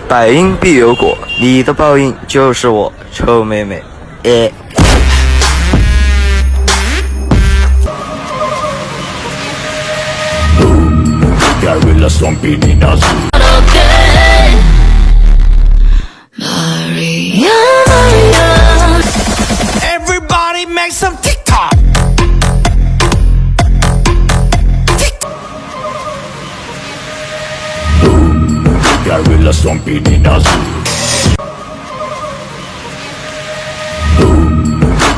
百因必有果，你的报应就是我，臭妹妹。Everybody make some TikTok. Gorilla zombie ninazu.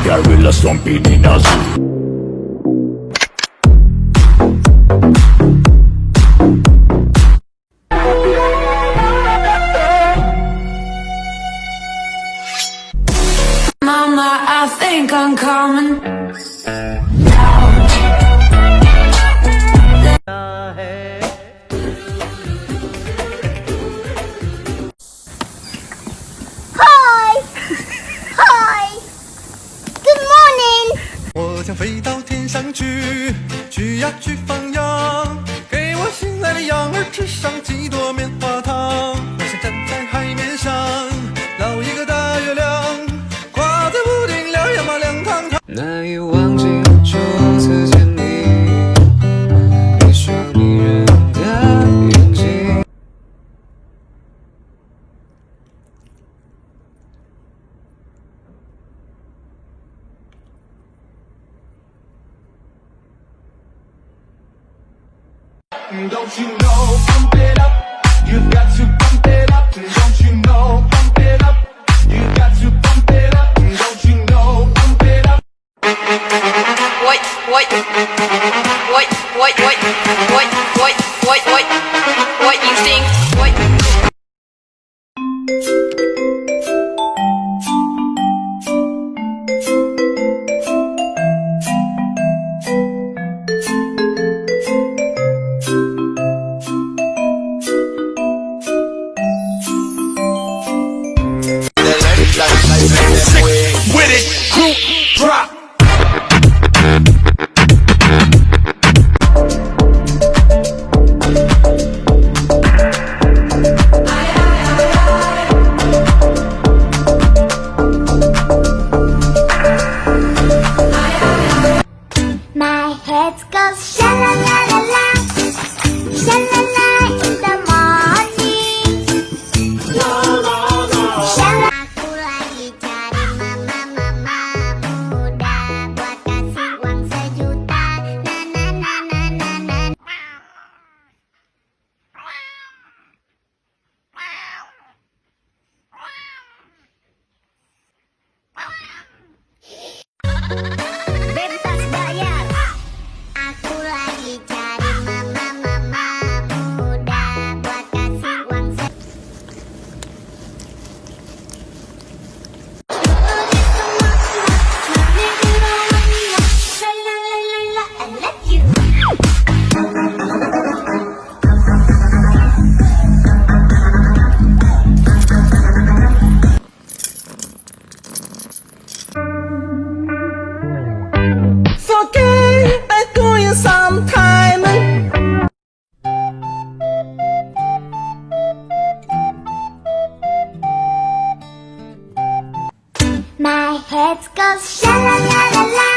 Gorilla zombie ninazu. Mama, I think I'm coming. Good morning. 我将飞到天上去，去呀去放羊，给我心爱的羊儿吃上几朵棉花糖。我想站在海面上，捞一个大月亮，挂在屋顶亮呀嘛亮堂堂。难以忘记初次见你，你说迷人的眼睛。Don't you know, pump it up, you've got to pump it up. Don't you know, pump it up, you've got to pump it up. Don't you know, pump it up. What you think? What? With it, group drop. My head goes sha-la-la-la-la, sha-la-la in the morning. Sha-la. Aku lagi cari mama muda buat kasih uang sejuta. Na na na na na na. Bebas bayar. Aku lagi cari mama muda buat kasih uang Okay, I'm going sometime. My head goes sha-la-la-la-la,